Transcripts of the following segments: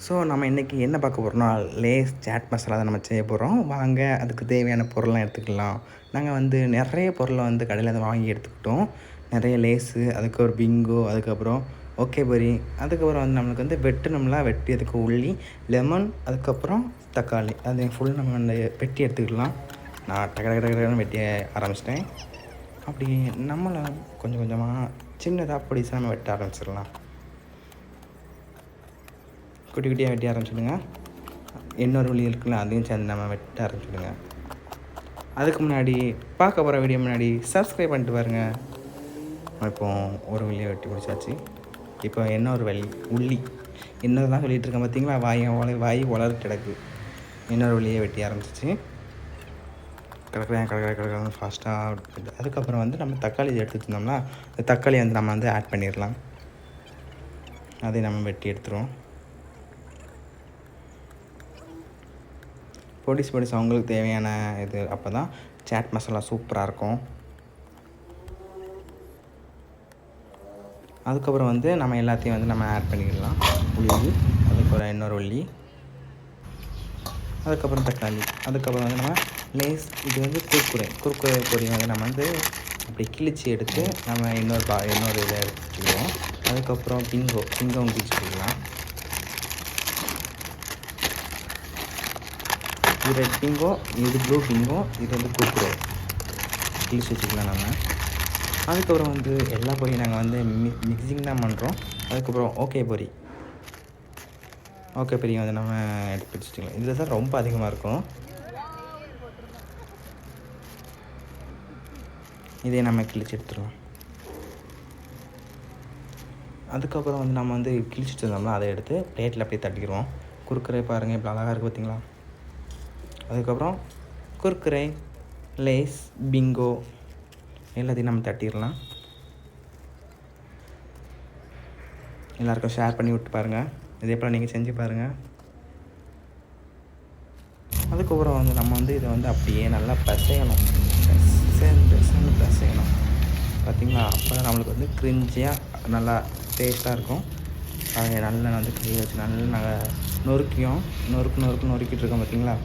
So நம்ம இன்றைக்கி என்ன பார்க்க போகிறோம்னா, லேஸ் சாட் மசாலா தான் நம்ம செய்ய போகிறோம். வாங்க அதுக்கு தேவையான பொருள்லாம் எடுத்துக்கலாம். நாங்கள் வந்து நிறைய பொருளை வந்து கடையில் வாங்கி எடுத்துக்கிட்டோம். நிறைய லேஸு, அதுக்கு ஒரு பிங்கோ, அதுக்கப்புறம் ஓகே பரி, அதுக்கப்புறம் வந்து நம்மளுக்கு வந்து வெட்டணும்ல, வெட்டி அதுக்கு உள்ளி, லெமன், அதுக்கப்புறம் தக்காளி, அது ஃபுல் நம்ம அந்த வெட்டி எடுத்துக்கலாம். நான் டக்கு டக்கு டக்குன்னு வெட்டி ஆரம்பிச்சிட்டேன். அப்படி நம்மளை கொஞ்சம் கொஞ்சமாக சின்னதாக பொடிசாக நம்ம வெட்ட ஆரம்பிச்சிடலாம். குட்டி குட்டியாக வெட்டி ஆரம்பிச்சுடுங்க. இன்னொரு வழி இருக்குல்ல, அதையும் சேர்ந்து நம்ம வெட்ட ஆரம்பிச்சுடுங்க. அதுக்கு முன்னாடி பார்க்க போகிற வீடியோ முன்னாடி சப்ஸ்கிரைப் பண்ணிட்டு பாருங்கள். இப்போ ஒரு வழியை வெட்டி பிடிச்சாச்சு. இப்போ என்ன ஒரு வழி உள்ளி இன்னொரு தான் சொல்லிகிட்டு இருக்கேன் பார்த்தீங்களா, வாய் வளர்ட்டு கிடக்கு. இன்னொரு வழியை வெட்டி ஆரம்பிச்சிச்சு. கிடக்குறேன் ஃபாஸ்ட்டாக. அதுக்கப்புறம் வந்து நம்ம தக்காளி எடுத்து வச்சுருந்தோம்னா, அந்த தக்காளி வந்து நம்ம வந்து ஆட் பண்ணிடலாம். அதை நம்ம வெட்டி எடுத்துருவோம். பொடிஸ் அவங்களுக்கு தேவையான இது. அப்போ தான் சாட் மசாலா சூப்பராக இருக்கும். அதுக்கப்புறம் வந்து நம்ம எல்லாத்தையும் வந்து நம்ம ஆட் பண்ணிக்கலாம். உள்ளி, அதுக்கப்புறம் இன்னொரு உள்ளி, அதுக்கப்புறம் தக்காளி, அதுக்கப்புறம் வந்து நம்ம லேஸ், இது வந்து குறுக்குறை பொடி வந்து நம்ம வந்து அப்படி கிழிச்சி எடுத்து நம்ம இன்னொரு இதை எடுத்துக்கிடுவோம். அதுக்கப்புறம் பிங்கவும் கிழிச்சிக்கலாம். இது ரெட் பிங்கோ, இது ப்ளூ பிங்கோ, இது வந்து குறுக்குறை கிழிச்சி வச்சுக்கலாம் நம்ம. அதுக்கப்புறம் வந்து எல்லா பொரியும் நாங்கள் வந்து மிக்சிங் தான் பண்ணுறோம். அதுக்கப்புறம் ஓகே பொரி வந்து நம்ம எடுத்து வச்சுக்கலாம். இதில் தான் ரொம்ப அதிகமாக இருக்கும். இதே நம்ம கிழிச்சு எடுத்துடலாம். அதுக்கப்புறம் வந்து நம்ம வந்து கிழிச்சிட்டு இருந்தோம்னா அதை எடுத்து பிளேட்டில் அப்படியே தட்டிக்கிறோம். குறுக்குறை பாருங்கள் இப்போ அழகாக இருக்குது பார்த்தீங்களா. அதுக்கப்புறம் குறுக்குறை, லேஸ், பிங்கோ எல்லாத்தையும் நம்ம தட்டிடலாம். எல்லாருக்கும் ஷேர் பண்ணி விட்டு பாருங்கள். இதே போல் நீங்கள் செஞ்சு பாருங்கள். அதுக்கப்புறம் வந்து நம்ம வந்து இதை வந்து அப்படியே நல்லா பிசையணும். பார்த்திங்களா, அப்போ தான் நம்மளுக்கு வந்து கிரிஞ்சியாக நல்லா டேஸ்ட்டாக இருக்கும். அதை நல்லா வந்து கையை வச்சு நல்லா நாங்கள் நொறுக்கிட்டு இருக்கோம் பார்த்திங்களா.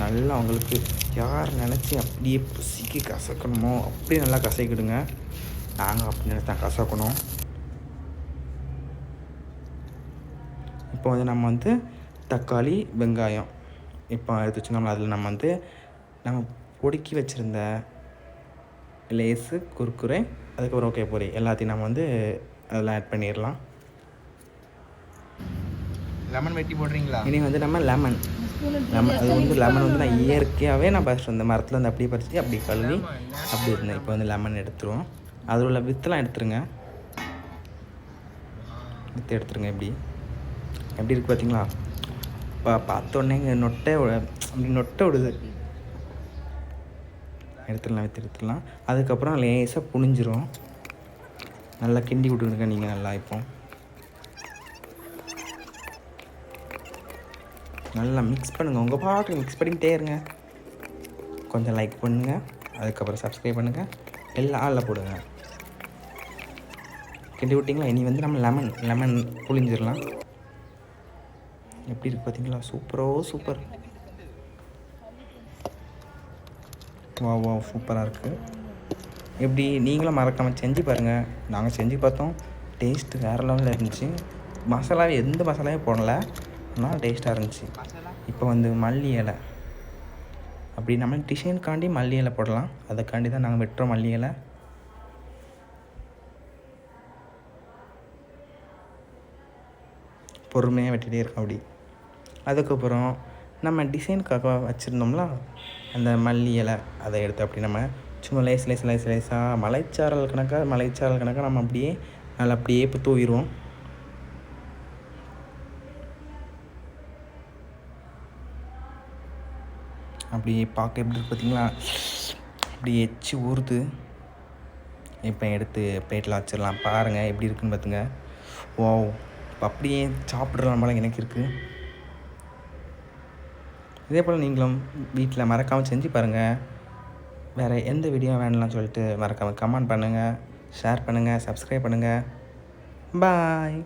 நல்லா அவங்களுக்கு யார் நினச்சி அப்படியே பசிக்கு கசக்கணுமோ அப்படியே நல்லா கசக்கிடுங்க. நாங்கள் அப்படி நினச்சா கசக்கணும். இப்போ வந்து நம்ம வந்து தக்காளி, வெங்காயம் இப்போ எடுத்து வச்சுக்கோங்களா. அதில் நம்ம வந்து நம்ம பொடுக்கி வச்சுருந்த லேஸு, குறுக்குறை, அதுக்கப்புறம் ஓகே பொரி எல்லாத்தையும் நம்ம வந்து அதில் ஆட் பண்ணிடலாம். லெமன் வெட்டி போடுறீங்களா? இனி வந்து நம்ம லெமன் அது வந்து லெமன் வந்து நான் இயற்கையாகவே நான் பறிச்சிட்டு வந்தேன். மரத்தில் வந்து அப்படியே பறிச்சு அப்படி கழுவி அப்படி இருந்தேன். இப்போ வந்து லெமன் எடுத்துருவோம். அதில் உள்ள வித்துலாம் எடுத்துருங்க. வித்து எடுத்துருங்க. எப்படி இருக்குது பார்த்தீங்களா. இப்போ பார்த்தோன்னே இங்கே நொட்டை விடுது. எடுத்துடலாம். அதுக்கப்புறம் லேசாக புழிஞ்சிரும். நல்லா கிண்டி விட்டுருங்க நீங்கள் நல்லா. இப்போ நல்லா மிக்ஸ் பண்ணுங்கள். உங்கள் பாட்டு மிக்ஸ் பண்ணிக்கிட்டே இருங்க. கொஞ்சம் லைக் பண்ணுங்கள், அதுக்கப்புறம் சப்ஸ்கிரைப் பண்ணுங்கள், எல்லாம் ஆளில் போடுங்க. கிண்டி விட்டிங்களா. இனி வந்து நம்ம லெமன் புழிஞ்சிடலாம். எப்படி இருக்குது பார்த்தீங்களா. சூப்பர். வா சூப்பராக இருக்குது. எப்படி நீங்களும் மறக்காமல் செஞ்சு பாருங்கள். நாங்கள் செஞ்சு பார்த்தோம். டேஸ்ட்டு வேறு லெவலில் இருந்துச்சு. எந்த மசாலாவே போடலை, ஆனால் டேஸ்ட்டாக இருந்துச்சு. இப்போ வந்து மல்லி இலை, அப்படி நம்ம டிசைனுக்காண்டி மல்லி இலை போடலாம். அதுக்காண்டி தான் நாங்கள் வெட்டுறோம் மல்லி இலை. பொறுமையாக வெட்டிகிட்டே இருக்கோம் அப்படி. அதுக்கப்புறம் நம்ம டிசைனுக்காக வச்சுருந்தோம்ல அந்த மல்லி இலை, அதை எடுத்து அப்படி நம்ம சும்மா லேஸாக மலைச்சாரல் கணக்காக நம்ம அப்படியே நல்லா அப்படியே இப்போ தூவிடுவோம். அப்படி பார்க்க எப்படி இருக்குது பார்த்தீங்களா. அப்படி எச்சு ஊறுது. இப்போ எடுத்து பிளேட்டில் வச்சிடலாம். பாருங்கள் எப்படி இருக்குன்னு பார்த்துங்க. ஓ, இப்போ அப்படியே சாப்பிட்ற போல எனக்கு இருக்குது. இதே போல் நீங்களும் வீட்டில் மறக்காமல் செஞ்சு பாருங்கள். வேறு எந்த வீடியோ வேணும்லாம் சொல்லிட்டு மறக்காமல் கமெண்ட் பண்ணுங்கள், ஷேர் பண்ணுங்கள், சப்ஸ்கிரைப் பண்ணுங்கள். பாய்.